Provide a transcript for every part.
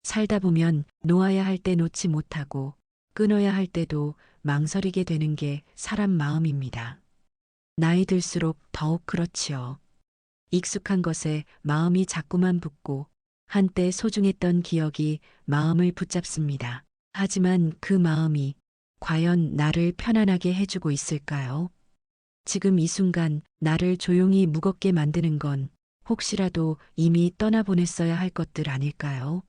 살다 보면 놓아야 할 때 놓지 못하고 끊어야 할 때도 망설이게 되는 게 사람 마음입니다. 나이 들수록 더욱 그렇지요. 익숙한 것에 마음이 자꾸만 붙고 한때 소중했던 기억이 마음을 붙잡습니다. 하지만 그 마음이 과연 나를 편안하게 해주고 있을까요? 지금 이 순간 나를 조용히 무겁게 만드는 건 혹시라도 이미 떠나보냈어야 할 것들 아닐까요?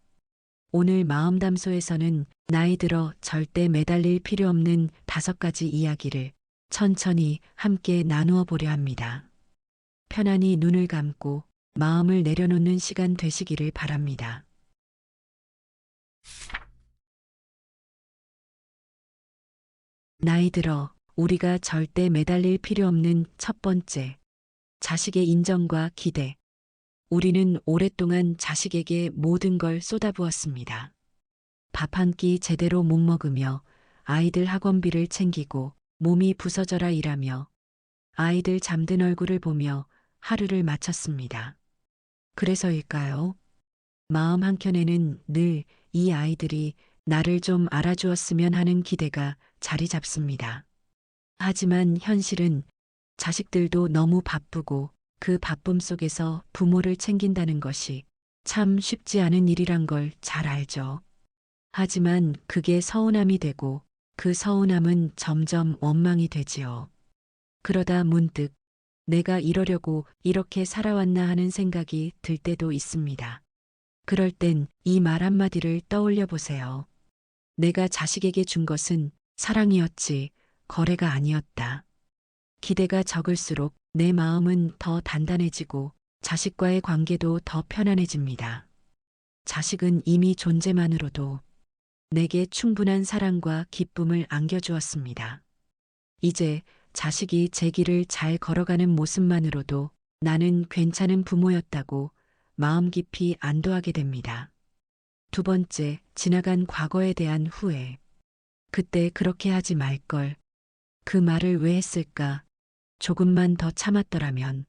오늘 마음담소에서는 나이 들어 절대 매달릴 필요 없는 5가지 이야기를 천천히 함께 나누어 보려 합니다. 편안히 눈을 감고 마음을 내려놓는 시간 되시기를 바랍니다. 나이 들어 우리가 절대 매달릴 필요 없는 첫 번째, 자식의 인정과 기대. 우리는 오랫동안 자식에게 모든 걸 쏟아부었습니다. 밥 한 끼 제대로 못 먹으며 아이들 학원비를 챙기고 몸이 부서져라 일하며 아이들 잠든 얼굴을 보며 하루를 마쳤습니다. 그래서일까요? 마음 한켠에는 늘 이 아이들이 나를 좀 알아주었으면 하는 기대가 자리 잡습니다. 하지만 현실은 자식들도 너무 바쁘고 그 바쁨 속에서 부모를 챙긴다는 것이 참 쉽지 않은 일이란 걸 잘 알죠. 하지만 그게 서운함이 되고 그 서운함은 점점 원망이 되지요. 그러다 문득 내가 이러려고 이렇게 살아왔나 하는 생각이 들 때도 있습니다. 그럴 땐 이 말 한마디를 떠올려 보세요. 내가 자식에게 준 것은 사랑이었지, 거래가 아니었다. 기대가 적을수록 내 마음은 더 단단해지고 자식과의 관계도 더 편안해집니다. 자식은 이미 존재만으로도 내게 충분한 사랑과 기쁨을 안겨주었습니다. 이제 자식이 제 길을 잘 걸어가는 모습만으로도 나는 괜찮은 부모였다고 마음 깊이 안도하게 됩니다. 두 번째, 지나간 과거에 대한 후회. 그때 그렇게 하지 말걸. 그 말을 왜 했을까? 조금만 더 참았더라면.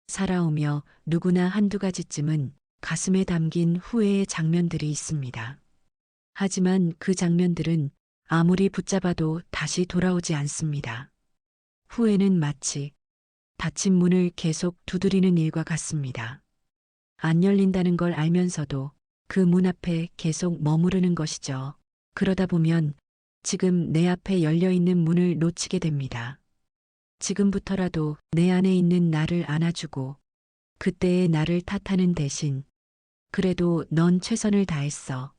살아오며 누구나 한두 가지쯤은 가슴에 담긴 후회의 장면들이 있습니다. 하지만 그 장면들은 아무리 붙잡아도 다시 돌아오지 않습니다. 후회는 마치 닫힌 문을 계속 두드리는 일과 같습니다. 안 열린다는 걸 알면서도 그 문 앞에 계속 머무르는 것이죠. 그러다 보면 지금 내 앞에 열려있는 문을 놓치게 됩니다. 지금부터라도 내 안에 있는 나를 안아주고 그때의 나를 탓하는 대신 그래도 넌 최선을 다했어.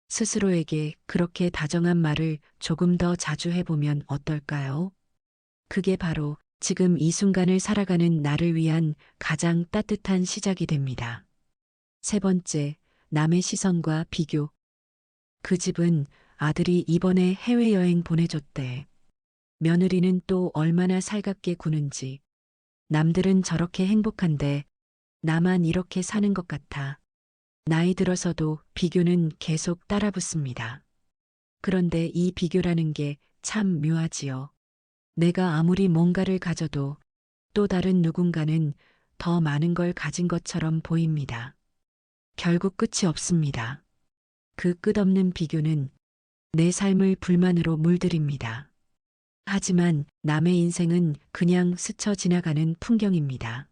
스스로에게 그렇게 다정한 말을 조금 더 자주 해보면 어떨까요? 그게 바로 지금 이 순간을 살아가는 나를 위한 가장 따뜻한 시작이 됩니다. 세 번째, 남의 시선과 비교. 그 집은 아들이 이번에 해외여행 보내줬대. 며느리는 또 얼마나 살갑게 구는지. 남들은 저렇게 행복한데 나만 이렇게 사는 것 같아. 나이 들어서도 비교는 계속 따라붙습니다. 그런데 이 비교라는 게 참 묘하지요. 내가 아무리 뭔가를 가져도 또 다른 누군가는 더 많은 걸 가진 것처럼 보입니다. 결국 끝이 없습니다. 그 끝없는 비교는 내 삶을 불만으로 물들입니다. 하지만 남의 인생은 그냥 스쳐 지나가는 풍경입니다.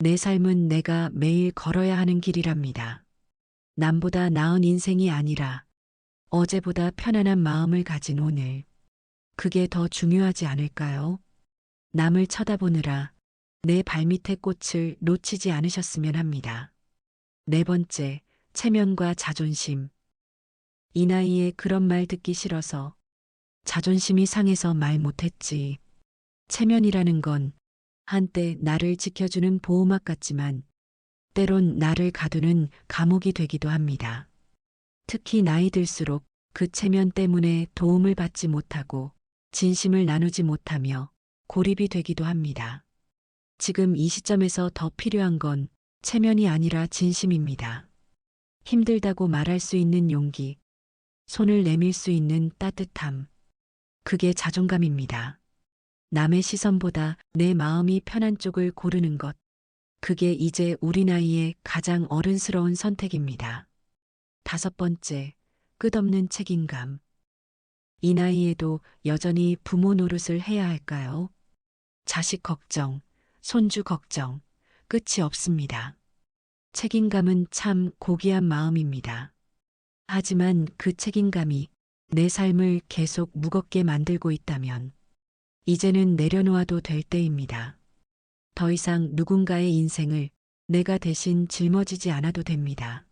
내 삶은 내가 매일 걸어야 하는 길이랍니다. 남보다 나은 인생이 아니라 어제보다 편안한 마음을 가진 오늘. 그게 더 중요하지 않을까요? 남을 쳐다보느라 내 발밑의 꽃을 놓치지 않으셨으면 합니다. 네 번째, 체면과 자존심. 이 나이에 그런 말 듣기 싫어서 자존심이 상해서 말 못했지. 체면이라는 건 한때 나를 지켜주는 보호막 같지만 때론 나를 가두는 감옥이 되기도 합니다. 특히 나이 들수록 그 체면 때문에 도움을 받지 못하고 진심을 나누지 못하며 고립이 되기도 합니다. 지금 이 시점에서 더 필요한 건 체면이 아니라 진심입니다. 힘들다고 말할 수 있는 용기, 손을 내밀 수 있는 따뜻함. 그게 자존감입니다. 남의 시선보다 내 마음이 편한 쪽을 고르는 것. 그게 이제 우리 나이에 가장 어른스러운 선택입니다. 5번째, 끝없는 책임감. 이 나이에도 여전히 부모 노릇을 해야 할까요? 자식 걱정, 손주 걱정, 끝이 없습니다. 책임감은 참 고귀한 마음입니다. 하지만 그 책임감이 내 삶을 계속 무겁게 만들고 있다면 이제는 내려놓아도 될 때입니다. 더 이상 누군가의 인생을 내가 대신 짊어지지 않아도 됩니다.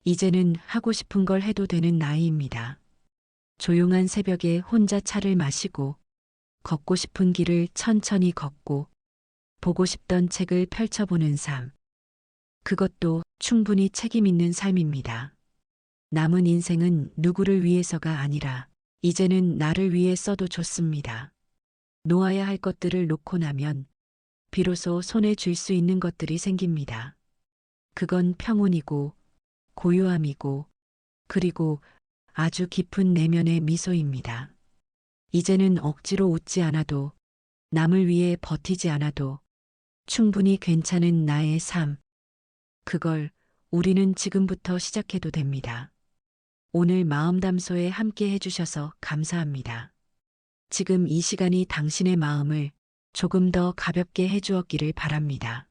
이제는 하고 싶은 걸 해도 되는 나이입니다. 조용한 새벽에 혼자 차를 마시고 걷고 싶은 길을 천천히 걷고 보고 싶던 책을 펼쳐보는 삶. 그것도 충분히 책임 있는 삶입니다. 남은 인생은 누구를 위해서가 아니라 이제는 나를 위해 써도 좋습니다. 놓아야 할 것들을 놓고 나면 비로소 손에 쥘 수 있는 것들이 생깁니다. 그건 평온이고 고요함이고 그리고 아주 깊은 내면의 미소입니다. 이제는 억지로 웃지 않아도 남을 위해 버티지 않아도 충분히 괜찮은 나의 삶. 그걸 우리는 지금부터 시작해도 됩니다. 오늘 마음담소에 함께 해주셔서 감사합니다. 지금 이 시간이 당신의 마음을 조금 더 가볍게 해주었기를 바랍니다.